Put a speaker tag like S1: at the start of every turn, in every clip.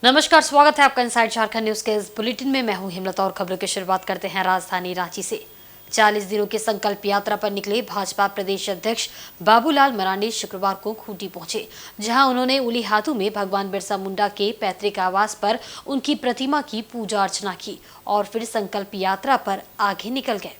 S1: नमस्कार, स्वागत है आपका इनसाइड झारखंड न्यूज के इस बुलेटिन में। मैं हूं हिमलता और खबरों की शुरुआत करते हैं राजधानी रांची से। 40 दिनों की संकल्प यात्रा पर निकले भाजपा प्रदेश अध्यक्ष बाबूलाल मरांडी शुक्रवार को खूंटी पहुंचे, जहां उन्होंने उलीहातू में भगवान बिरसा मुंडा के पैतृक आवास पर उनकी प्रतिमा की पूजा अर्चना की और फिर संकल्प यात्रा पर आगे निकल गए।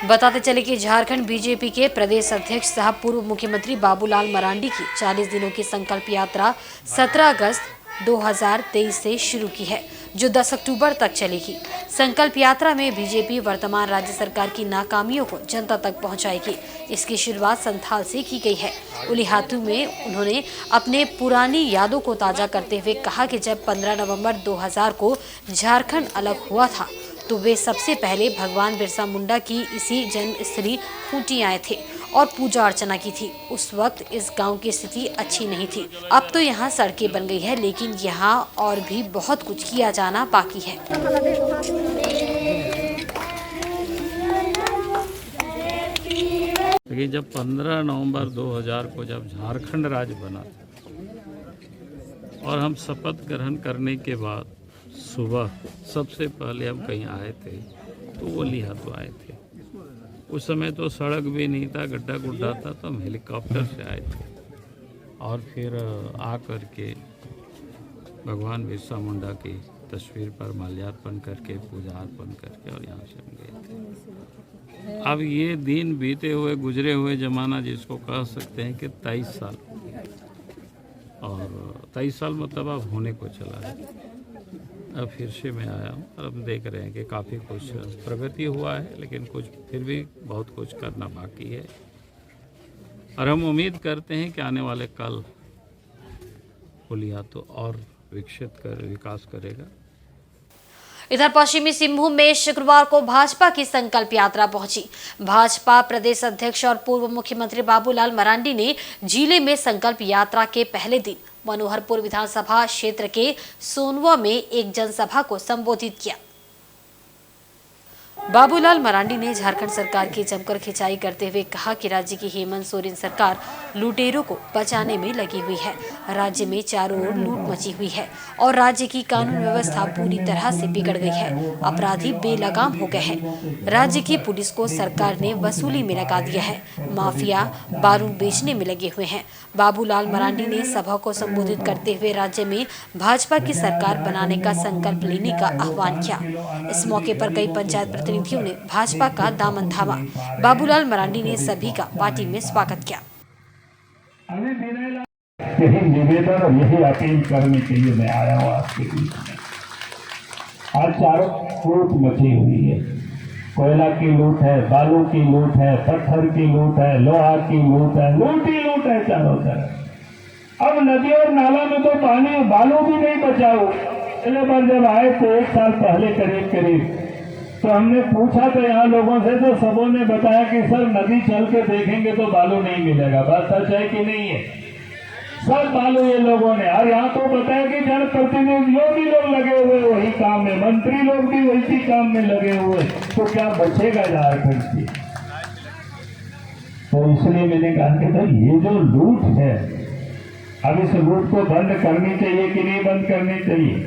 S1: बताते चले कि झारखंड बीजेपी के प्रदेश अध्यक्ष सह पूर्व मुख्यमंत्री बाबूलाल मरांडी की 40 दिनों की संकल्प यात्रा 17 अगस्त 2023 से शुरू की है, जो 10 अक्टूबर तक चलेगी। संकल्प यात्रा में बीजेपी वर्तमान राज्य सरकार की नाकामियों को जनता तक पहुंचाएगी। इसकी शुरुआत संथाल से की गई है। उलीहातू में उन्होंने अपने पुरानी यादों को ताजा करते हुए कहा कि जब 15 नवंबर 2000 को झारखंड अलग हुआ था तो वे सबसे पहले भगवान बिरसा मुंडा की इसी जन्मस्थली खूंटी आए थे और पूजा अर्चना की थी। उस वक्त इस गांव की स्थिति अच्छी नहीं थी। अब तो यहाँ सड़कें बन गई है, लेकिन यहाँ और भी बहुत कुछ किया जाना बाकी है।
S2: देखिए, जब 15 नवंबर 2000 को जब झारखंड राज्य बना और हम शपथ ग्रहण करने के बाद सुबह सबसे पहले हम कहीं आए थे तो वो उलीहातू आए थे। उस समय तो सड़क भी नहीं था, गड्ढा गुड्ढा था, तो हम हेलीकॉप्टर से आए थे और फिर आ कर के भगवान बिरसा मुंडा की तस्वीर पर माल्यार्पण करके पूजा अर्पण करके और यहाँ से हम गए थे। अब ये दिन बीते हुए गुजरे हुए ज़माना जिसको कह सकते हैं कि 23 साल हो गया और 23 साल मतलब अब होने को चला है। अब फिर से मैं आया हूँ और अब देख रहे हैं कि काफ़ी कुछ प्रगति हुआ है, लेकिन कुछ फिर भी बहुत कुछ करना बाकी है और हम उम्मीद करते हैं कि आने वाले कल उलीहातू और विकास करेगा।
S1: इधर पश्चिमी सिंहभूम में शुक्रवार को भाजपा की संकल्प यात्रा पहुंची। भाजपा प्रदेश अध्यक्ष और पूर्व मुख्यमंत्री बाबूलाल मरांडी ने जिले में संकल्प यात्रा के पहले दिन मनोहरपुर विधानसभा क्षेत्र के सोनवा में एक जनसभा को संबोधित किया। बाबूलाल मरांडी ने झारखंड सरकार की जमकर खिंचाई करते हुए कहा कि राज्य की हेमंत सोरेन सरकार लुटेरों को बचाने में लगी हुई है। राज्य में चारों ओर लूट मची हुई है और राज्य की कानून व्यवस्था पूरी तरह से बिगड़ गई है। अपराधी बेलगाम हो गए हैं। राज्य की पुलिस को सरकार ने वसूली में लगा दिया है। माफिया बारूद बेचने में लगे हुए हैं। बाबूलाल मरांडी ने सभा को संबोधित करते हुए राज्य में भाजपा की सरकार बनाने का संकल्प लेने का आह्वान किया। इस मौके पर कई पंचायत प्रतिनिधियों ने भाजपा का दामन थामा। बाबूलाल मरांडी ने सभी का पार्टी में स्वागत किया।
S3: यही निवेदन और यही अपील करने के लिए मैं आया हूँ आपके बीच में। आज चारों लूट मची हुई है। कोयला की लूट है, बालू की लूट है, पत्थर की लूट है, लोहा की लूट है, लूट ही लूट है चारों तरफ। अब नदी और नाला में तो पानी बालू भी नहीं बचा हो। पहले बार जब आए थे 1 साल पहले करीब तो हमने पूछा तो यहाँ लोगों से, तो सबों ने बताया कि सर नदी चल के देखेंगे तो बालू नहीं मिलेगा। बात सच है कि नहीं है? सब बालू ये लोगों ने। और यहाँ तो बताया कि जनप्रतिनिधियों भी लोग लगे हुए वही काम में, मंत्री लोग भी वही काम में लगे हुए, तो क्या बचेगा झारखंड की? तो इसलिए मैंने कहा कि तो ये जो लूट है, अब इस लूट को बंद करनी चाहिए कि नहीं बंद करनी चाहिए?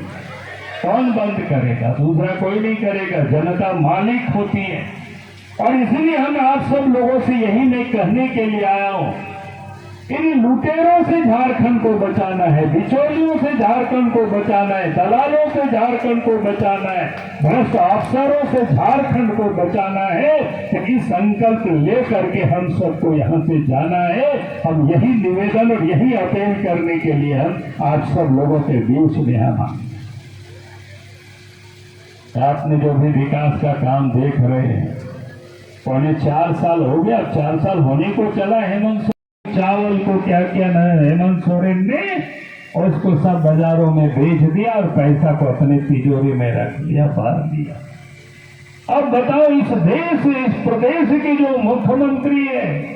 S3: कौन बंद करेगा? दूसरा कोई नहीं करेगा। जनता मालिक होती है। और इसलिए हम आप सब लोगों से यही मैं कहने के लिए आया हूं, इन लुटेरों से झारखंड को बचाना है, बिचौलियों से झारखंड को बचाना है, दलालों से झारखंड को बचाना है, भ्रष्ट अफसरों से झारखंड को बचाना है। कि संकल्प लेकर के हम सबको यहाँ से जाना है। हम यही निवेदन और यही अपील करने के लिए हम आप सब लोगों के बीच में हम आपने जो भी विकास का काम देख रहे हैं, 4.25 साल हो गया, 4 साल होने को चला। हेमंत चावल को क्या किया ना हेमंत सोरेन ने, और उसको सब बाजारों में बेच दिया और पैसा को अपने तिजोरी में रख लिया, भर दिया। अब बताओ, इस देश इस प्रदेश के जो मुख्यमंत्री है,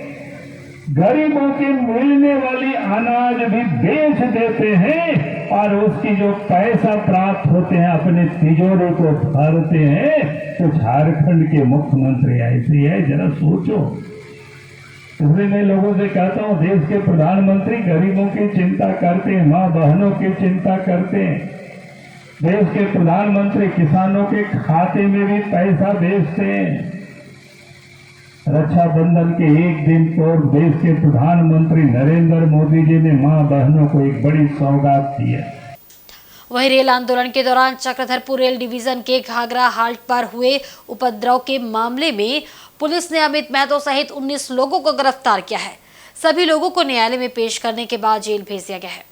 S3: गरीबों के मिलने वाली अनाज भी बेच देते हैं और उसकी जो पैसा प्राप्त होते हैं अपने तिजोरी को भरते हैं। तो झारखंड के मुख्यमंत्री ऐसे है, जरा सोचो। इसलिए मैं लोगों से कहता हूँ, देश के प्रधानमंत्री गरीबों की चिंता करते हैं, माँ बहनों की चिंता करते हैं, देश के प्रधानमंत्री किसानों के खाते में भी पैसा भेजते हैं। रक्षाबंधन के एक दिन पर देश के प्रधानमंत्री नरेंद्र मोदी जी ने मां बहनों को एक बड़ी सौगात दी है।
S1: वहीं रेल आंदोलन के दौरान चक्रधरपुर रेल डिवीजन के घाघरा हाल्ट पर हुए उपद्रव के मामले में पुलिस ने अमित महतो सहित 19 लोगों को गिरफ्तार किया है। सभी लोगों को न्यायालय में पेश करने के बाद जेल भेज दिया गया है।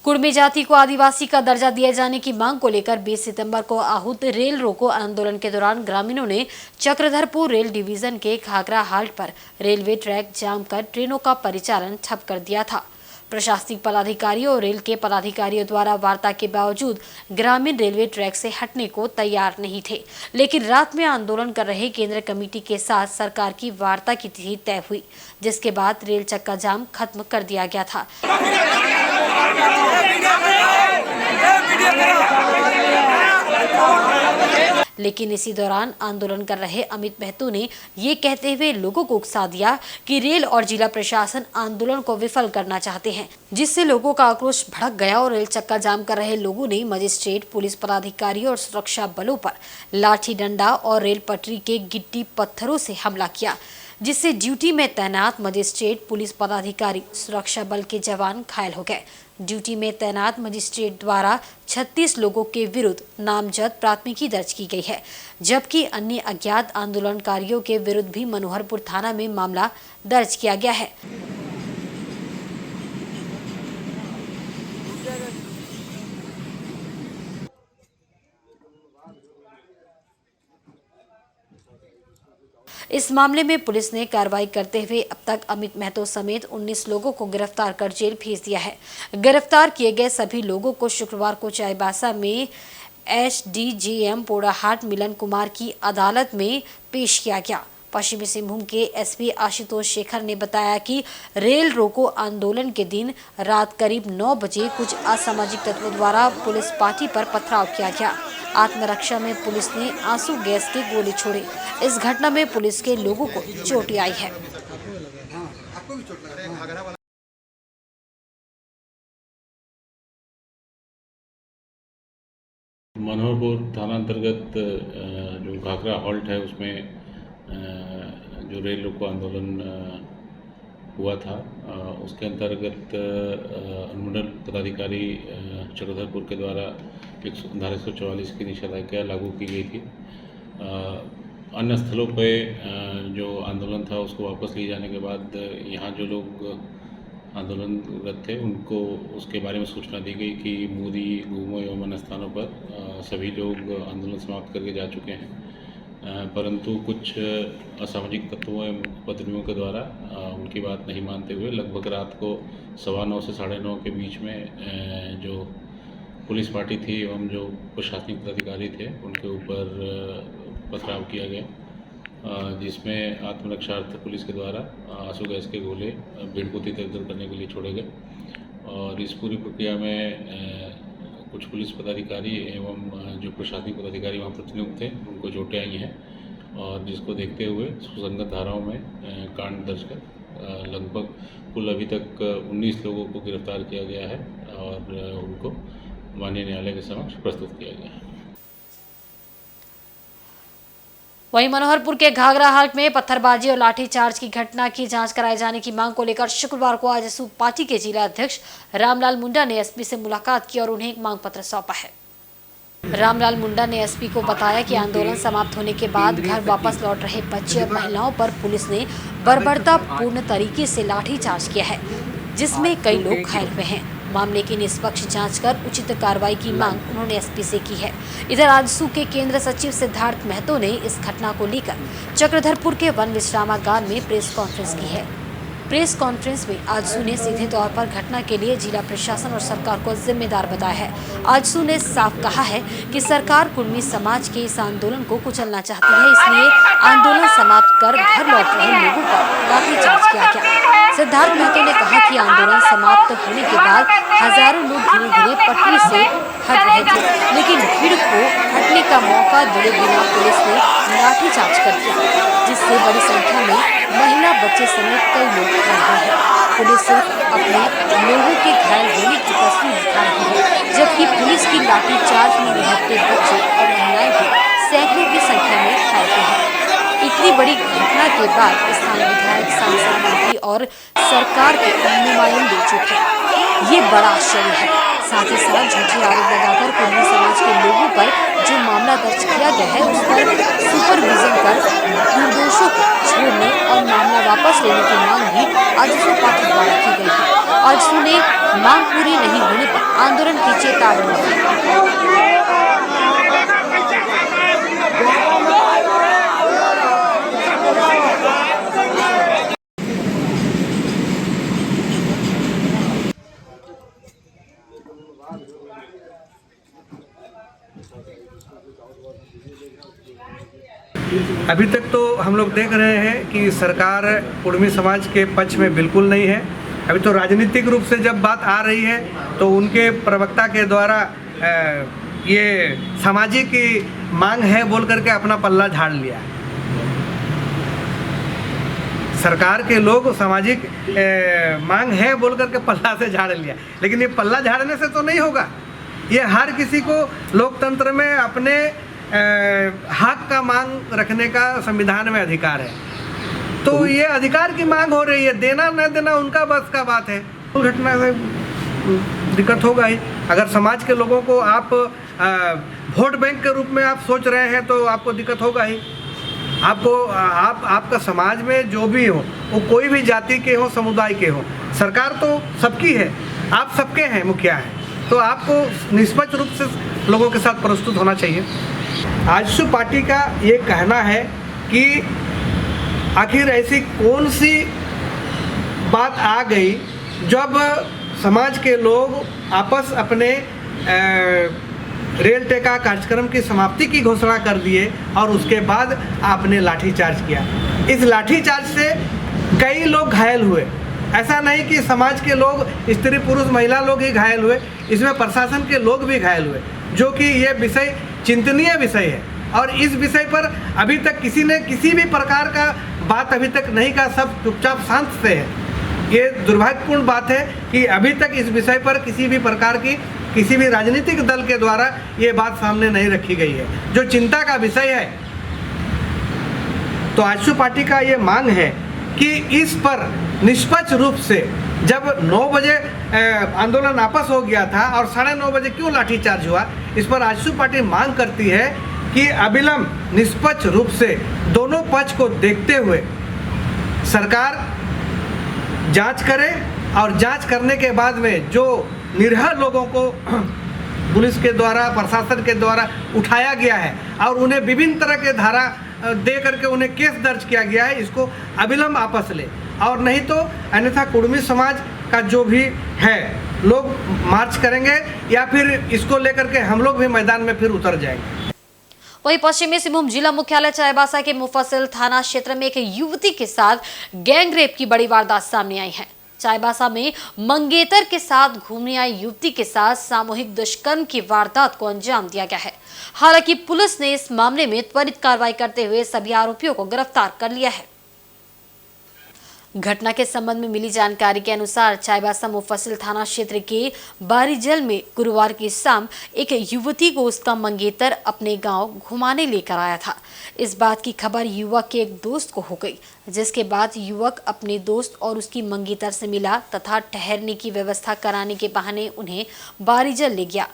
S1: कुर्मी जाति को आदिवासी का दर्जा दिए जाने की मांग को लेकर 20 सितंबर को आहूत रेल रोको आंदोलन के दौरान ग्रामीणों ने चक्रधरपुर रेल डिवीजन के घाघरा हाल्ट पर रेलवे ट्रैक जाम कर ट्रेनों का परिचालन ठप कर दिया था। प्रशासनिक पदाधिकारियों और रेल के पदाधिकारियों द्वारा वार्ता के बावजूद ग्रामीण रेलवे ट्रैक से हटने को तैयार नहीं थे, लेकिन रात में आंदोलन कर रहे केंद्र कमेटी के साथ सरकार की वार्ता की तिथि तय हुई, जिसके बाद रेल चक्का जाम खत्म कर दिया गया था। लेकिन इसी दौरान आंदोलन कर रहे अमित महतो ने ये कहते हुए लोगों को उकसा दिया कि रेल और जिला प्रशासन आंदोलन को विफल करना चाहते हैं, जिससे लोगों का आक्रोश भड़क गया और रेल चक्का जाम कर रहे लोगों ने मजिस्ट्रेट, पुलिस पदाधिकारी और सुरक्षा बलों पर लाठी डंडा और रेल पटरी के गिट्टी पत्थरों से हमला किया, जिससे ड्यूटी में तैनात मजिस्ट्रेट, पुलिस पदाधिकारी, सुरक्षा बल के जवान घायल हो गए। ड्यूटी में तैनात मजिस्ट्रेट द्वारा 36 लोगों के विरुद्ध नामजद प्राथमिकी दर्ज की गई है, जबकि अन्य अज्ञात आंदोलनकारियों के विरुद्ध भी मनोहरपुर थाना में मामला दर्ज किया गया है। इस मामले में पुलिस ने कार्रवाई करते हुए अब तक अमित महतो समेत 19 लोगों को गिरफ्तार कर जेल भेज दिया है। गिरफ्तार किए गए सभी लोगों को शुक्रवार को चाईबासा में SDGM पोड़ाहाट मिलन कुमार की अदालत में पेश किया गया। पश्चिमी सिंहभूम के SP आशुतोष शेखर ने बताया कि रेल रोको आंदोलन के दिन रात करीब 9 बजे कुछ असामाजिक तत्वों द्वारा पुलिस पार्टी पर पथराव किया गया। आत्मरक्षा में पुलिस ने आंसू गैस के गोले छोड़े। इस घटना में पुलिस के लोगों को चोट आई है।
S4: मनोहरपुर थाना अंतर्गत जो घाघरा हॉल्ट है उसमें जो रेल रोको आंदोलन हुआ था उसके अंतर्गत अनुमंडल पदाधिकारी चक्रधरपुर के द्वारा धारा 144 की निषेधाज्ञा लागू की गई थी। अन्य स्थलों पे जो आंदोलन था उसको वापस लिए जाने के बाद यहाँ जो लोग आंदोलनरत थे उनको उसके बारे में सूचना दी गई कि मोदी घूमो एवं अन्य स्थानों पर सभी लोग आंदोलन समाप्त करके जा चुके हैं, परंतु कुछ असामाजिक तत्वों एवं उपद्रवियों के द्वारा उनकी बात नहीं मानते हुए लगभग रात को 9:15 से 9:30 के बीच में जो पुलिस पार्टी थी एवं जो प्रशासनिक पदाधिकारी थे उनके ऊपर पथराव किया गया, जिसमें आत्मरक्षार्थ पुलिस के द्वारा आंसू गैस के गोले भीड़ को तितर करने के लिए छोड़े गए। और इस पूरी प्रक्रिया में कुछ पुलिस पदाधिकारी एवं जो प्रशासनिक पदाधिकारी वहाँ प्रतिनियुक्त थे उनको चोटें आई हैं, और जिसको देखते हुए सुसंगत धाराओं में कांड दर्ज कर लगभग कुल अभी तक 19 लोगों को गिरफ्तार किया गया है और उनको माननीय न्यायालय के समक्ष प्रस्तुत किया गया है।
S1: वहीं मनोहरपुर के घाघरा हाल्ट में पत्थरबाजी और लाठीचार्ज की घटना की जांच कराए जाने की मांग को लेकर शुक्रवार को आजसू पार्टी के जिला अध्यक्ष रामलाल मुंडा ने SP से मुलाकात की और उन्हें एक मांग पत्र सौंपा है। रामलाल मुंडा ने SP को बताया कि आंदोलन समाप्त होने के बाद घर वापस लौट रहे बच्चे और महिलाओं पर पुलिस ने बर्बरतापूर्ण तरीके से लाठीचार्ज किया है, जिसमें कई लोग घायल हुए हैं। मामले की निष्पक्ष जांच कर उचित कार्रवाई की मांग उन्होंने SP से की है। इधर आजसू के केंद्र सचिव सिद्धार्थ महतो ने इस घटना को लेकर चक्रधरपुर के वन विश्रामागार में प्रेस कॉन्फ्रेंस की है। प्रेस कॉन्फ्रेंस में आजसू ने सीधे तौर पर घटना के लिए जिला प्रशासन और सरकार को जिम्मेदार बताया है। आजसू ने साफ कहा है कि सरकार कुर्मी समाज के इस आंदोलन को कुचलना चाहती है, इसलिए आंदोलन समाप्त कर घर लौट रहे लोगों पर लाठीचार्ज किया गया। सिद्धार्थ महतो ने कहा कि आंदोलन समाप्त होने के बाद हजारों लोग धीरे धीरे पटरी से हट रहे थे, लेकिन भीड़ को हटने का मौका दिए बिना पुलिस ने लाठीचार्ज कर दिया, जिससे बड़ी संख्या में महिला, बच्चे समेत कई लोग घायल हुए हैं। पुलिस सिर्फ अपने लोगों के घायल होने की तस्वीर दिखा रही है, जबकि पुलिस की लाठीचार्ज में निहत्थे बच्चे और महिलाएं भी सैकड़ों की संख्या में घायल हुए हैं। इतनी बड़ी घटना के बाद स्थानीय विधायक, सांसद, मंत्री और सरकार के नुमाइंदे चुप हैं। ये बड़ा आश्चर्य है। साथ ही साथ झूठे आरोप लगाकर कुर्मी समाज के लोगों पर जो मामला दर्ज किया गया है, उस पर सुपरविजन कर निर्दोषों को छोड़ने और मामला वापस लेने की मांग भी आजसू पार्टी द्वारा की गई है। आजसू ने मांग पूरी नहीं होने पर आंदोलन की चेतावनी दी।
S5: अभी तक तो हम लोग देख रहे हैं कि सरकार कुर्मी समाज के पक्ष में बिल्कुल नहीं है। अभी तो राजनीतिक रूप से जब बात आ रही है तो उनके प्रवक्ता के द्वारा ये सामाजिक मांग है बोल करके अपना पल्ला झाड़ लिया। सरकार के लोग सामाजिक मांग है बोल करके पल्ला से झाड़ लिया, लेकिन ये पल्ला झाड़ने से तो नहीं होगा। ये हर किसी को लोकतंत्र में अपने हक का मांग रखने का संविधान में अधिकार है, तो ये अधिकार की मांग हो रही है। देना न देना उनका बस का बात है। घटना से दिक्कत होगा ही। अगर समाज के लोगों को आप वोट बैंक के रूप में आप सोच रहे हैं तो आपको दिक्कत होगा ही। आपका समाज में जो भी हो, वो कोई भी जाति के हो, समुदाय के हो, सरकार तो सबकी है, आप सबके हैं, मुखिया है, तो आपको निष्पक्ष रूप से लोगों के साथ प्रस्तुत होना चाहिए। आजसू पार्टी का ये कहना है कि आखिर ऐसी कौन सी बात आ गई जब समाज के लोग आपस अपने रेल टेका कार्यक्रम की समाप्ति की घोषणा कर दिए और उसके बाद आपने लाठीचार्ज किया। इस लाठीचार्ज से कई लोग घायल हुए। ऐसा नहीं कि समाज के लोग, स्त्री पुरुष महिला लोग ही घायल हुए, इसमें प्रशासन के लोग भी घायल हुए, जो कि ये विषय चिंतनीय विषय है। और इस विषय पर अभी तक किसी ने किसी भी प्रकार का बात अभी तक नहीं कहा, सब चुपचाप शांत से है। ये दुर्भाग्यपूर्ण बात है कि अभी तक इस विषय पर किसी भी प्रकार की किसी भी राजनीतिक दल के द्वारा ये बात सामने नहीं रखी गई है, जो चिंता का विषय है। तो आजसू पार्टी का ये मांग है कि इस पर निष्पक्ष रूप से, जब 9 बजे आंदोलन वापस हो गया था और 9:30 बजे क्यों लाठीचार्ज हुआ, इस पर आजसू पार्टी मांग करती है कि अविलंब निष्पक्ष रूप से दोनों पक्ष को देखते हुए सरकार जांच करे और जांच करने के बाद में जो निरह लोगों को पुलिस के द्वारा, प्रशासन के द्वारा उठाया गया है और उन्हें विभिन्न तरह के धारा दे करके उन्हें केस दर्ज किया गया है, इसको अविलंब वापस ले। और नहीं तो अन्यथा कुर्मी समाज का जो भी है लोग मार्च करेंगे या फिर इसको लेकर के हम लोग भी मैदान में फिर उतर जाएंगे।
S1: वहीं पश्चिमी सिंहभूम जिला मुख्यालय चाईबासा के मुफस्सिल थाना क्षेत्र में एक युवती के साथ गैंगरेप की बड़ी वारदात सामने आई है। चाईबासा में मंगेतर के साथ घूमने आई युवती के साथ सामूहिक दुष्कर्म की वारदात को अंजाम दिया गया है। हालांकि पुलिस ने इस मामले में त्वरित कार्रवाई करते हुए सभी आरोपियों को गिरफ्तार कर लिया है। घटना के संबंध में मिली जानकारी के अनुसार चाईबासा मुफस्सिल थाना क्षेत्र के बारीजल में गुरुवार की शाम एक युवती को उसका मंगेतर अपने गांव घुमाने लेकर आया था। इस बात की खबर युवक के एक दोस्त को हो गई, जिसके बाद युवक अपने दोस्त और उसकी मंगेतर से मिला तथा ठहरने की व्यवस्था कराने के बहाने उन्हें बारीजल ले गया।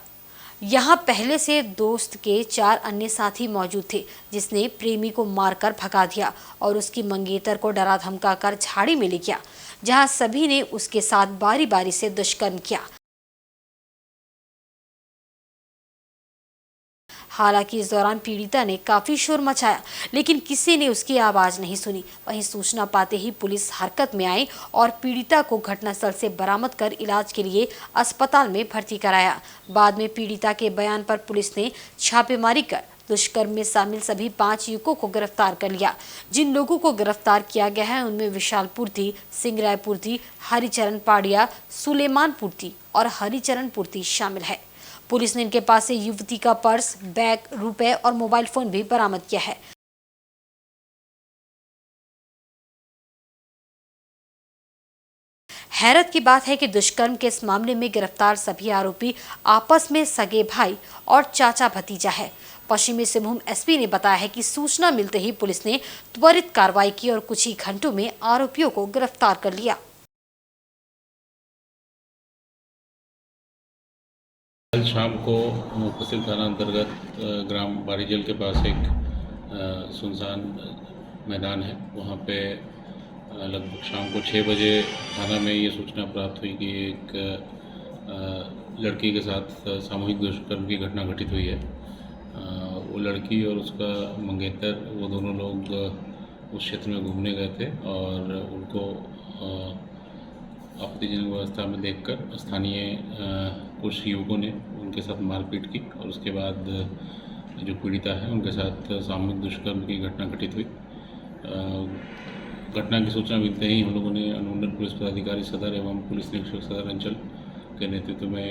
S1: यहाँ पहले से दोस्त के 4 अन्य साथी मौजूद थे, जिसने प्रेमी को मारकर भगा दिया और उसकी मंगेतर को डरा धमकाकर झाड़ी में ले गया, जहाँ सभी ने उसके साथ बारी बारी से दुष्कर्म किया। हालांकि इस दौरान पीड़िता ने काफी शोर मचाया, लेकिन किसी ने उसकी आवाज नहीं सुनी। वहीं सूचना पाते ही पुलिस हरकत में आई और पीड़िता को घटनास्थल से बरामद कर इलाज के लिए अस्पताल में भर्ती कराया। बाद में पीड़िता के बयान पर पुलिस ने छापेमारी कर दुष्कर्म में शामिल सभी 5 युवकों को गिरफ्तार कर लिया। जिन लोगों को गिरफ्तार किया गया है उनमें विशाल पूर्ति, सिंगराय पूर्ति, हरिचरण पाड़िया, सुलेमान पूर्ति और हरिचरण पूर्ति शामिल है। पुलिस ने इनके पास से युवती का पर्स, बैग, रुपए और मोबाइल फोन भी बरामद किया है। हैरत की बात है कि दुष्कर्म के इस मामले में गिरफ्तार सभी आरोपी आपस में सगे भाई और चाचा भतीजा है। पश्चिमी सिंहभूम एसपी ने बताया है कि सूचना मिलते ही पुलिस ने त्वरित कार्रवाई की और कुछ ही घंटों में आरोपियों को गिरफ्तार कर लिया।
S4: कल शाम को मुफस्सिल थाना अंतर्गत ग्राम बारीजल के पास एक सुनसान मैदान है, वहाँ पे लगभग शाम को 6 बजे थाना में ये सूचना प्राप्त हुई कि एक लड़की के साथ सामूहिक दुष्कर्म की घटना घटित हुई है। वो लड़की और उसका मंगेतर, वो दोनों लोग उस क्षेत्र में घूमने गए थे और उनको आपत्तिजनक अवस्था में देखकर स्थानीय कुछ युवकों ने उनके साथ मारपीट की और उसके बाद जो पीड़िता है उनके साथ सामूहिक दुष्कर्म की घटना घटित हुई। घटना की सूचना मिलते ही हम लोगों ने अनुमंडल पुलिस पदाधिकारी सदर एवं पुलिस निरीक्षक सदर अंचल के नेतृत्व में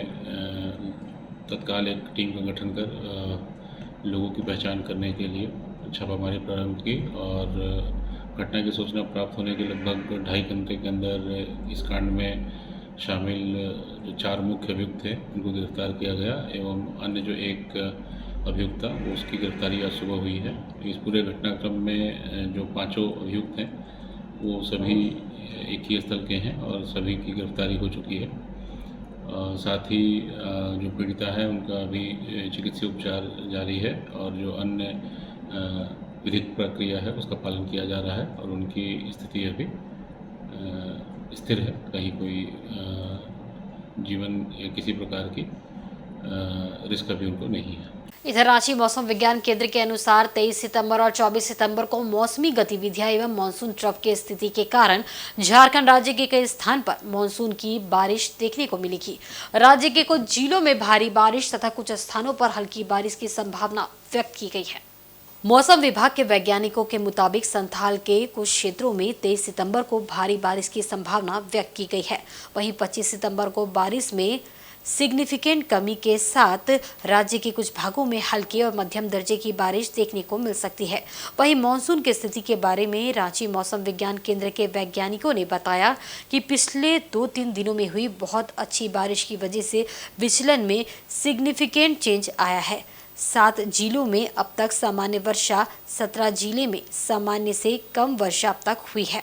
S4: तत्काल एक टीम का गठन कर लोगों की पहचान करने के लिए छापामारी प्रारंभ की और घटना की सूचना प्राप्त होने के लगभग 2.5 घंटे के अंदर इस कांड में शामिल जो 4 मुख्य अभियुक्त थे उनको गिरफ्तार किया गया एवं अन्य जो एक अभियुक्त था वो उसकी गिरफ्तारी आज सुबह हुई है। इस पूरे घटनाक्रम में जो 5 अभियुक्त हैं वो सभी एक ही स्थल के हैं और सभी की गिरफ्तारी हो चुकी है। साथ ही जो पीड़िता है उनका अभी चिकित्सीय उपचार जारी है और जो अन्य विधिक प्रक्रिया है उसका पालन किया जा रहा है और उनकी स्थिति अभी स्थिर है, कहीं कोई जीवन या किसी प्रकार की रिस्क अभी उनको नहीं है।
S1: इधर रांची मौसम विज्ञान केंद्र के अनुसार 23 सितंबर और 24 सितंबर को मौसमी गतिविधियां एवं मानसून ट्रफ की स्थिति के कारण झारखंड राज्य के कई स्थान पर मानसून की बारिश देखने को मिलेगी। राज्य के कुछ जिलों में भारी बारिश तथा कुछ स्थानों पर हल्की बारिश की संभावना व्यक्त की गई है। मौसम विभाग के वैज्ञानिकों के मुताबिक संथाल के कुछ क्षेत्रों में 23 सितंबर को भारी बारिश की संभावना व्यक्त की गई है। वहीं 25 सितंबर को बारिश में सिग्निफिकेंट कमी के साथ राज्य के कुछ भागों में हल्की और मध्यम दर्जे की बारिश देखने को मिल सकती है। वहीं मानसून की स्थिति के बारे में रांची मौसम विज्ञान केंद्र के वैज्ञानिकों ने बताया कि पिछले 2-3 दिनों में हुई बहुत अच्छी बारिश की वजह से विचलन में सिग्निफिकेंट चेंज आया है। 7 जिलों में अब तक सामान्य वर्षा, 17 जिले में सामान्य से कम वर्षा अब तक हुई है।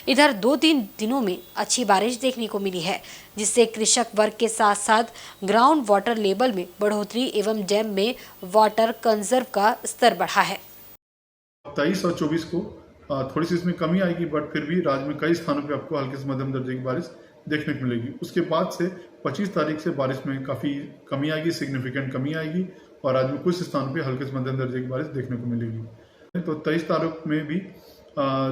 S1: इधर 2-3 दिनों में अच्छी बारिश देखने को मिली है, जिससे कृषक वर्ग के साथ साथ ग्राउंड वाटर लेवल में बढ़ोतरी एवं डैम में वाटर कंजर्व का स्तर बढ़ा है।
S6: 23 और 24 को थोड़ी सी इसमें कमी आएगी, बट फिर भी राज्य में कई स्थानों पे आपको हल्की से मध्यम दर्जे की बारिश देखने को मिलेगी। उसके बाद से 25 तारीख से बारिश में काफ़ी कमी आएगी, सिग्निफिकेंट कमी आएगी और राज्य में कुछ स्थानों पे हल्के से मध्यम दर्जे की बारिश देखने को मिलेगी। तो 23 तारीख में भी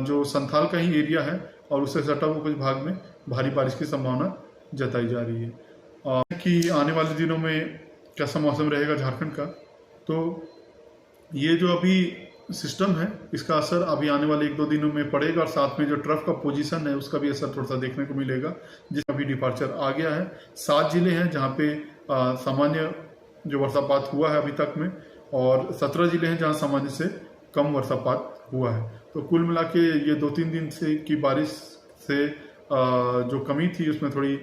S6: जो संथाल का ही एरिया है और उससे सटा हुआ कुछ भाग में भारी बारिश की संभावना जताई जा रही है। कि आने वाले दिनों में कैसा मौसम रहेगा झारखंड का, तो ये जो अभी सिस्टम है इसका असर अभी आने वाले 1-2 दिनों में पड़ेगा और साथ में जो ट्रफ का पोजीशन है उसका भी असर थोड़ा सा देखने को मिलेगा, जिसका अभी डिपार्चर आ गया है। 7 जिले हैं जहाँ पे सामान्य जो वर्षापात हुआ है अभी तक में और 17 जिले हैं जहाँ सामान्य से कम वर्षापात हुआ है। तो कुल मिला के ये 2-3 दिन से की बारिश से जो कमी थी उसमें थोड़ी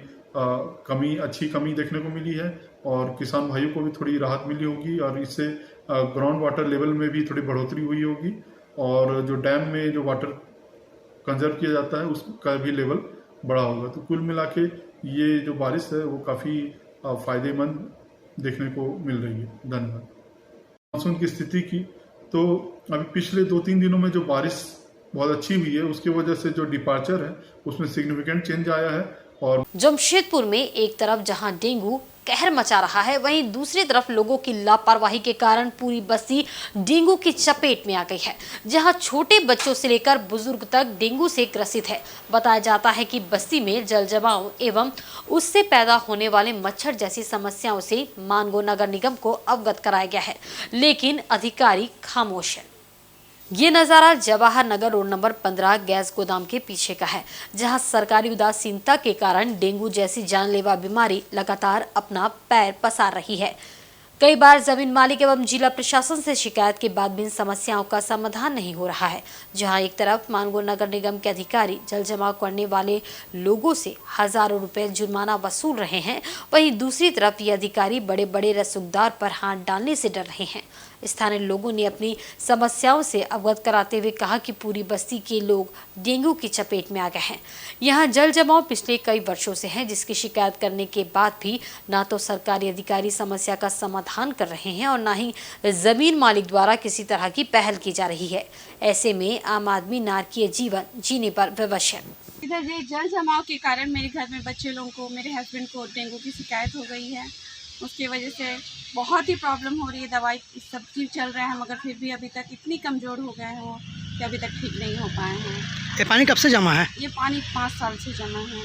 S6: अच्छी कमी देखने को मिली है और किसान भाइयों को भी थोड़ी राहत मिली होगी और इससे ग्राउंड वाटर लेवल में भी थोड़ी बढ़ोतरी हुई होगी और जो डैम में जो वाटर कंजर्व किया जाता है उसका भी लेवल बढ़ा होगा। तो कुल मिला के ये जो बारिश है वो काफ़ी फायदेमंद देखने को मिल रही है। धन्यवाद। मानसून की स्थिति की तो अभी पिछले 2-3 दिनों में जो बारिश बहुत अच्छी हुई है उसकी वजह से जो डिपार्चर है उसमें सिग्निफिकेंट चेंज आया है। और
S1: जमशेदपुर में एक तरफ जहां डेंगू कहर मचा रहा है, वहीं दूसरी तरफ लोगों की लापरवाही के कारण पूरी बस्ती डेंगू की चपेट में आ गई है, जहां छोटे बच्चों से लेकर बुजुर्ग तक डेंगू से ग्रसित है। बताया जाता है कि बस्ती में जल जमाव एवं उससे पैदा होने वाले मच्छर जैसी समस्याओं से मानगो नगर निगम को अवगत कराया गया है, लेकिन अधिकारी खामोश है। ये नज़ारा Jawahar Nagar road number 15 gas गोदाम के पीछे का है, जहां सरकारी उदासीनता के कारण डेंगू जैसी जानलेवा बीमारी लगातार अपना पैर पसार रही है। कई बार जमीन मालिक एवं जिला प्रशासन से शिकायत के बाद भी इन समस्याओं का समाधान नहीं हो रहा है। जहां एक तरफ मानगोड़ नगर निगम के अधिकारी जल जमाव करने वाले लोगों से हजारों रुपए जुर्माना वसूल रहे हैं, वहीं दूसरी तरफ ये अधिकारी बड़े बड़े रसूखदार पर हाथ डालने से डर रहे हैं। स्थानीय लोगों ने अपनी समस्याओं से अवगत कराते हुए कहा कि पूरी बस्ती के लोग डेंगू की चपेट में आ गए हैं। यहाँ जल जमाव पिछले कई वर्षों से है, जिसकी शिकायत करने के बाद भी ना तो सरकारी अधिकारी समस्या का समाधान कर रहे हैं और ना ही जमीन मालिक द्वारा किसी तरह की पहल की जा रही है। ऐसे में आम आदमी नारकीय जीवन जीने पर विवश है।
S7: इधर ये जल जमाव के कारण मेरे घर में बच्चे लोगों को, मेरे हस्बैंड को डेंगू की शिकायत हो गई है। उसकी वजह से बहुत ही प्रॉब्लम हो रही है। दवाई सब चीज़ चल रहा है, मगर फिर भी अभी तक इतनी कमज़ोर हो गए हैं वो कि अभी तक ठीक नहीं हो पाए हैं।
S5: ये पानी कब से जमा है?
S7: ये पानी 5 साल से जमा है।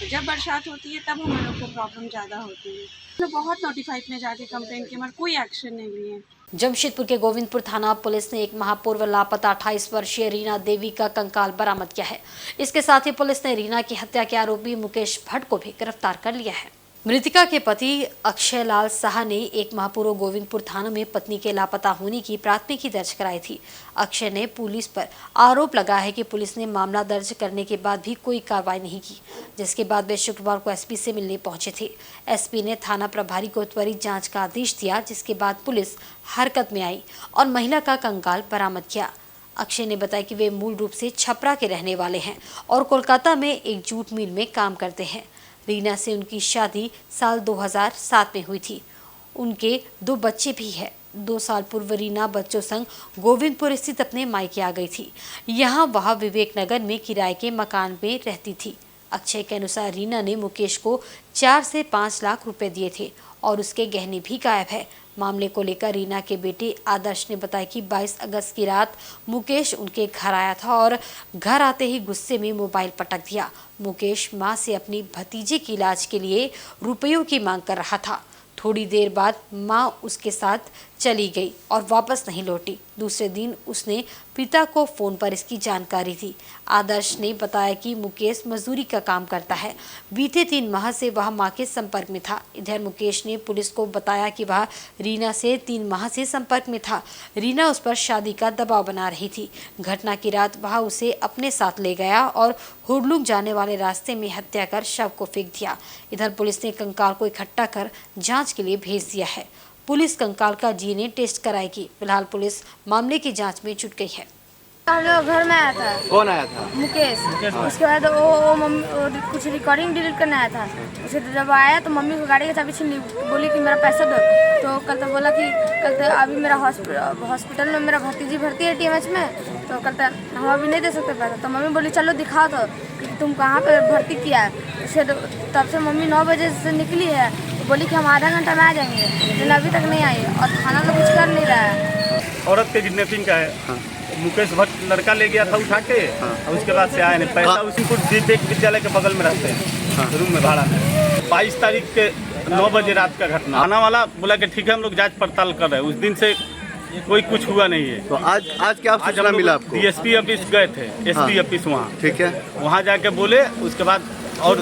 S7: जब बरसात होती है तब हम लोग को प्रॉब्लम ज़्यादा होती है। तो बहुत नोटिफाइड में जाके कंप्लेंट की, मगर कोई एक्शन नहीं लिए।
S1: जमशेदपुर के गोविंदपुर थाना पुलिस ने एक माह पूर्व लापता 28 वर्षीय रीना देवी का कंकाल बरामद किया है। इसके साथ ही पुलिस ने रीना की हत्या के आरोपी मुकेश भट्ट को भी गिरफ्तार कर लिया है। मृतका के पति अक्षय लाल साहा ने एक माह पूर्व गोविंदपुर थाना में पत्नी के लापता होने की प्राथमिकी दर्ज कराई थी। अक्षय ने पुलिस पर आरोप लगाया है कि पुलिस ने मामला दर्ज करने के बाद भी कोई कार्रवाई नहीं की, जिसके बाद वे शुक्रवार को एसपी से मिलने पहुंचे थे। एसपी ने थाना प्रभारी को त्वरित जांच का आदेश दिया, जिसके बाद पुलिस हरकत में आई और महिला का कंकाल बरामद किया। अक्षय ने बताया कि वे मूल रूप से छपरा के रहने वाले हैं और कोलकाता में एक जूट मिल में काम करते हैं। रीना से उनकी शादी साल 2007 में हुई थी। उनके 2 बच्चे भी हैं। 2 साल पूर्व रीना बच्चों संग गोविंदपुर स्थित अपने मायके आ गई थी। यहाँ वह विवेक नगर में किराए के मकान में रहती थी। अक्षय के अनुसार रीना ने मुकेश को 4 से 5 लाख रुपए दिए थे और उसके गहने भी गायब है। मामले को लेकर रीना के बेटे आदर्श ने बताया कि 22 अगस्त की रात मुकेश उनके घर आया था और घर आते ही गुस्से में मोबाइल पटक दिया। मुकेश मां से अपनी भतीजे के इलाज के लिए रुपयों की मांग कर रहा था। थोड़ी देर बाद मां उसके साथ चली गई और वापस नहीं लौटी। दूसरे दिन उसने पिता को फोन पर इसकी जानकारी दी। आदर्श ने बताया कि मुकेश मजदूरी का काम करता है। बीते 3 माह से वह मां के संपर्क में था। इधर मुकेश ने पुलिस को बताया कि वह रीना से 3 माह से संपर्क में था। रीना उस पर शादी का दबाव बना रही थी। घटना की रात वह उसे अपने साथ ले गया और हुडलुक जाने वाले रास्ते में हत्या कर शव को फेंक दिया। इधर पुलिस ने कंकाल को इकट्ठा कर जाँच के लिए भेज दिया है। पुलिस कंकाल का डीएनए टेस्ट कराएगी। फिलहाल पुलिस मामले की जांच में जुट गई है।
S8: हम लोग घर में आया था।
S9: कौन आया था?
S8: मुकेश। उसके बाद वो मम्मी कुछ रिकॉर्डिंग डिलीट करने आया था। उसे जब आया तो मम्मी को गाड़ी की चाबी छीन ली, बोली कि मेरा पैसा दो। तो कल तो बोला कि कल तो अभी मेरा हॉस्पिटल में मेरा भतीजी भर्ती है TMH में, तो कल तो हम अभी नहीं दे सकते पैसा। तो मम्मी बोली चलो दिखाओ तो कि तुम कहाँ पे भर्ती किया है। उसे तब से मम्मी 9 बजे से निकली है, तो बोली कि हम आधा घंटा में आ जाएंगे, लेकिन अभी तक नहीं आई और थाना तो कुछ कर नहीं रहा है।
S9: औरत के किडनैपिंग का है। मुकेश भट्ट लड़का ले गया था उठा के, और उसके बाद से आया नहीं पैसा। उसी को विवेक विद्यालय के बगल में रहते हैं, रूम में भाड़ा में। 22 तारीख के 9 बजे रात का घटना। थाना वाला बोला कि ठीक है हम लोग जांच पड़ताल कर रहे हैं। उस दिन से कोई कुछ हुआ नहीं है।
S10: तो आज क्या सूचना मिला आपको?
S9: DSP ऑफिस गए थे, SP ऑफिस वहाँ।
S10: ठीक है,
S9: वहाँ जाके बोले। उसके बाद और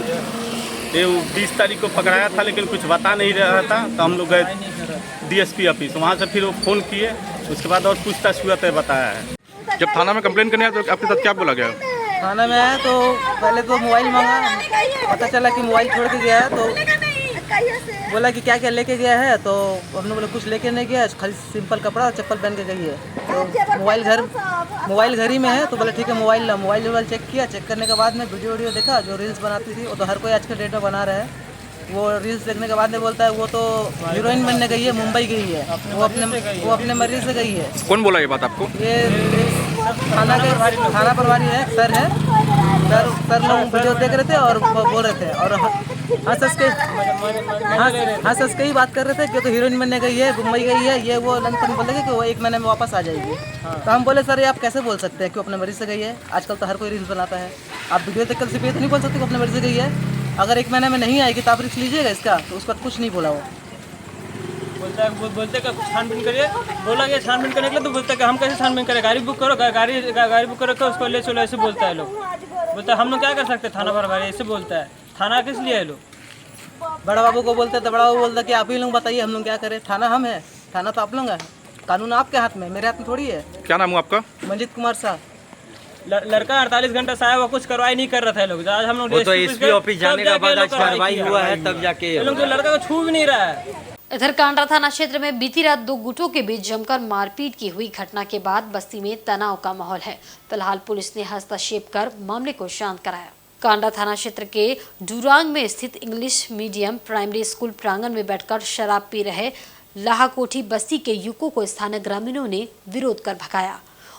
S9: 20 तारीख को पकड़ाया था, लेकिन कुछ बता नहीं रहा था। तो हम लोग गए DSP ऑफिस, वहाँ से फिर वो फ़ोन किए। उसके बाद और पूछताछ हुआ तो बताया है।
S10: जब थाना में कंप्लेंट करने आया तो आपके साथ क्या बोला गया?
S11: थाना में आया तो पहले तो मोबाइल मांगा, पता चला कि मोबाइल छोड़ के गया है। तो बोला कि क्या क्या लेके गया है, तो हमने बोला कुछ लेके नहीं गया, खाली सिंपल कपड़ा और चप्पल पहन के गई है। तो मोबाइल घर ही में है। तो बोला ठीक है मोबाइल चेक किया। चेक करने के बाद में वीडियो देखा, जो रील्स बनाती थी वो तो हर कोई आज के डेट में बना रहा है। वो रील्स देखने के बाद में बोलता है वो तो हीरोइन बनने गई है, मुंबई गई है, वो अपने मर्जी से गई है।
S10: कौन बोला ये बात आपको?
S11: ये थाना प्रभारी है, सर लोग वीडियो देख रहे थे और बोल रहे थे और हंस के ही बात कर रहे थे, क्योंकि हीरोइन बनने गई है, मुंबई गई है, ये वो लंदन बोल रहे कि वो 1 महीने में वापस आ जाएगी। तो हम बोले सर ये आप कैसे बोल सकते हैं कि अपने मर्जी से गई है? आजकल तो हर कोई रील्स बनाता है। आप वीडियो देखकर सिर्फ ये तो नहीं बोल सकते कि अपने मर्जी से गई है। अगर 1 महीने में नहीं आएगी तो आप रिस्क लीजिएगा इसका। तो उसका कुछ नहीं बोला। वो
S12: बोलते कि छानबीन करिए, बोला कि छानबीन करने के लिए। तो बोलते कि हम कैसे छानबीन करें, गाड़ी बुक करो, गाड़ी बुक करो, उसको ले चलो, ऐसे बोलता है लोग। बोलता है हम लोग क्या कर सकते हैं, थाना प्रभारी ऐसे बोलता है। थाना किस लिए है लोग?
S11: बड़ा बाबू को बोलते तो बड़ा बाबू बोलता कि आप ही लोग बताइए हम लोग क्या करें, थाना हम है, थाना तो आप लोग है, कानून आपके हाथ में, मेरे हाथ में थोड़ी है।
S10: क्या नाम हुआ आपका?
S11: मंजीत कुमार साहब।
S12: लड़का 48 घंटा से आया हुआ, कुछ कार्रवाई नहीं कर रहा था लोग। आज हम लोग
S13: तो एसपी ऑफिस जाने के बाद कार्रवाई हुआ है, तब जाके
S12: लोग तो लड़का को छू भी नहीं रहा है।
S1: इधर कांड्रा थाना क्षेत्र में बीती रात दो गुटों के बीच जमकर मारपीट की हुई घटना के बाद बस्ती में तनाव का माहौल है। फिलहाल पुलिस ने हस्तक्षेप कर मामले को शांत कराया। कांड्रा थाना क्षेत्र के डूरांग में स्थित इंग्लिश मीडियम प्राइमरी स्कूल प्रांगण में बैठकर शराब पी रहे लाहाकोठी बस्ती के युवकों को स्थानीय ग्रामीणों ने विरोध कर भगाया।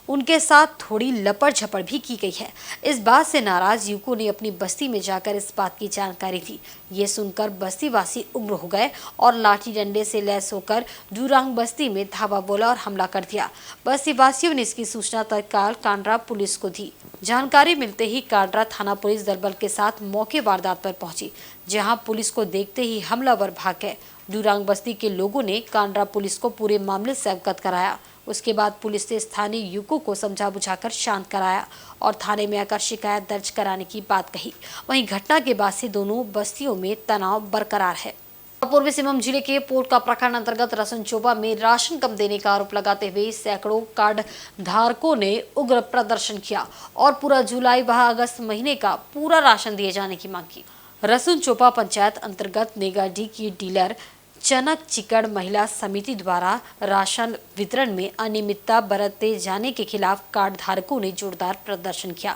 S1: उनके साथ थोड़ी लपड़ झपड़ भी की गई है। इस बात से नाराज युवकों ने अपनी बस्ती में जाकर इस बात की जानकारी दी। ये सुनकर बस्तीवासी उग्र हो गए और लाठी डंडे से लैस होकर डूरांग बस्ती में धावा बोला और हमला कर दिया। बस्तीवासियों ने इसकी सूचना तत्काल कांड्रा पुलिस को दी। जानकारी मिलते ही कांड्रा थाना पुलिस दल बल के साथ मौके वारदात पर पहुंची, जहां पुलिस को देखते ही हमलावर भाग गए। डूरांग बस्ती के लोगों ने कांड्रा पुलिस को पूरे मामले से अवगत कराया। उसके बाद पुलिस ने स्थानीय युवकों को समझा बुझाकर शांत कराया और थाने में आकर शिकायत दर्ज कराने की बात कही। वहीं घटना के बाद से दोनों बस्तियों में तनाव बरकरार है। पूर्वी सिंहभूम जिले के पोटका प्रखंड अंतर्गत रसनचोबा में राशन कम देने का आरोप लगाते हुए सैकड़ों कार्ड धारकों ने उग्र प्रदर्शन किया और पूरा जुलाई व अगस्त महीने का पूरा राशन दिए जाने की मांग की। रसनचोबा पंचायत अंतर्गत नेगाडी की डीलर चनक चिकड़ महिला समिति द्वारा राशन वितरण में अनियमितता बरते जाने के खिलाफ कार्ड धारकों ने जोरदार प्रदर्शन किया।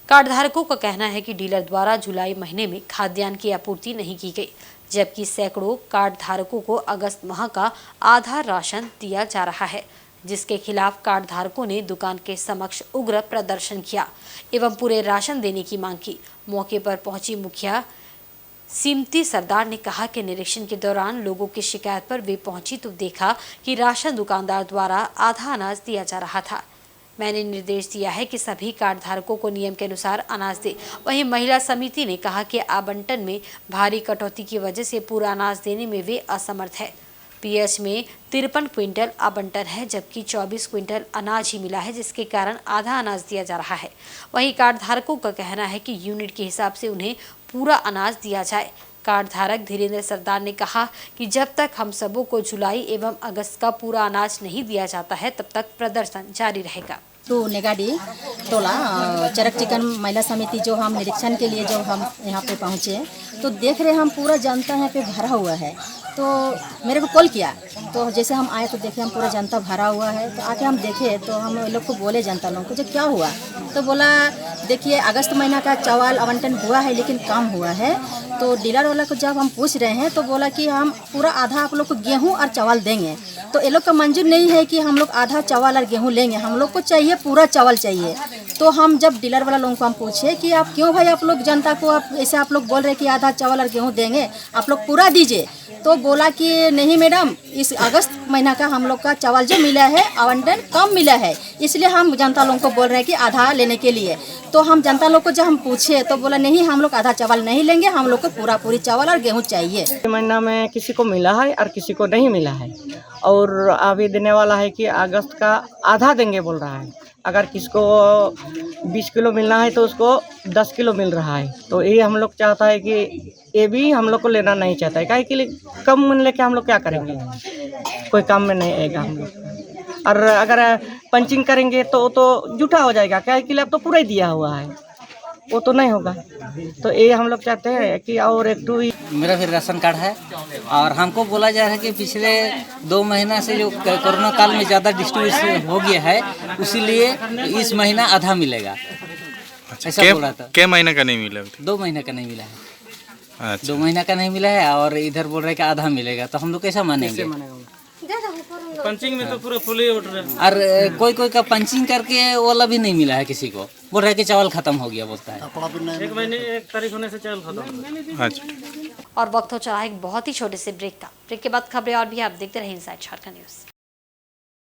S1: कार्ड धारकों का कहना है कि डीलर द्वारा जुलाई महीने में खाद्यान्न की आपूर्ति नहीं की गई, जबकि सैकड़ों कार्ड धारकों को अगस्त माह का आधा राशन दिया जा रहा है, जिसके खिलाफ कार्ड धारकों ने दुकान के समक्ष उग्र प्रदर्शन किया एवं पूरे राशन देने की मांग की। मौके पर पहुंची मुखिया सीमती सरदार ने कहा कि निरीक्षण के दौरान लोगों की शिकायत पर वे पहुंची तो देखा कि राशन दुकानदार द्वारा आधा अनाज दिया जा रहा था। मैंने निर्देश दिया है कि सभी कार्ड धारकों को नियम के अनुसार अनाज दे। वहीं महिला समिति ने कहा कि आवंटन में भारी कटौती की वजह से पूरा अनाज देने में वे असमर्थ है। पीएच में 53 क्विंटल आवंटन है, जबकि 24 क्विंटल अनाज ही मिला है, जिसके कारण आधा अनाज दिया जा रहा है। वहीं कार्ड धारकों का कहना है कि यूनिट के हिसाब से उन्हें पूरा अनाज दिया जाए। कार्ड धारक धीरेन्द्र सरदार ने कहा कि जब तक हम सबों को जुलाई एवं अगस्त का पूरा अनाज नहीं दिया जाता है, तब तक प्रदर्शन जारी रहेगा।
S14: तो नेगाडी टोला चरक चिकन महिला समिति जो हम निरीक्षण के लिए जो हम यहाँ पे पहुँचे तो देख रहे हम पूरा जनता यहाँ पे भरा हुआ है। तो मेरे को कॉल किया, तो जैसे हम आए तो देखे हम पूरा जनता भरा हुआ है। तो आके हम देखे तो हम लोग को बोले जनता लोगों को जो क्या हुआ, तो बोला देखिए अगस्त महीना का चावल आवंटन हुआ है लेकिन कम हुआ है। तो डीलर वाला को जब हम पूछ रहे हैं तो बोला कि हम पूरा आधा आप लोग को गेहूं और चावल देंगे। तो ये लोग का मंजूर नहीं है कि हम लोग आधा चावल और गेहूं लेंगे, हम लोग को चाहिए पूरा चावल चाहिए। तो हम जब डीलर वाला लोगों को हम पूछे कि आप क्यों भाई आप लोग जनता को आप ऐसे आप लोग बोल रहे कि आधा चावल और गेहूँ देंगे, आप लोग पूरा दीजिए। तो बोला कि नहीं मैडम, इस अगस्त महीना का हम लोग का चावल जो मिला है आवंटन कम मिला है, इसलिए हम जनता लोगों को बोल रहे हैं कि आधा लेने के लिए। तो हम जनता लोग को जब हम पूछे तो बोला नहीं हम लोग आधा चावल नहीं लेंगे, हम लोग को पूरी चावल और गेहूँ चाहिए।
S15: महीना में किसी को मिला है और किसी को नहीं मिला है, और अभी देने वाला है कि अगस्त का आधा देंगे बोल रहा है। अगर किसको 20 किलो मिलना है तो उसको 10 किलो मिल रहा है। तो ये हम लोग चाहता है कि ये भी हम लोग को लेना नहीं चाहता है, काहे के लिए कम मन लेके हम लोग क्या करेंगे, कोई काम में नहीं आएगा हम लोग। और अगर पंचिंग करेंगे तो झूठा हो जाएगा, काहे के लिए अब तो पूरा ही दिया हुआ है, वो तो नहीं होगा। तो ये हम लोग चाहते हैं कि और एक टू।
S16: मेरा फिर राशन कार्ड है और हमको बोला जा रहा है कि पिछले 2 महीना से जो कोरोना काल में ज़्यादा डिस्ट्रीब्यूशन हो गया है, इसीलिए इस महीना आधा मिलेगा। ऐसा बोला था।
S10: क्या महीने का नहीं मिला?
S16: 2 महीने का नहीं मिला है।
S10: अच्छा।
S16: 2 महीना का नहीं मिला है और इधर बोल रहे कि आधा मिलेगा, तो हम लोग कैसा मानेंगे?
S12: पंचिंग में तो पूरा फुल ही उठ रहा है।
S16: और कोई का पंचिंग करके वाला भी नहीं मिला है, किसी को बोल रहा है कि चावल खत्म हो गया बोलता है।
S12: 1 महीने 1 तारीख होने से चावल खत्म।
S10: अच्छा।
S1: और वक्त हो चला एक बहुत ही छोटे से ब्रेक का। ब्रेक के बाद खबरें और भी आप देखते रहे इनसाइड झारखंड न्यूज़।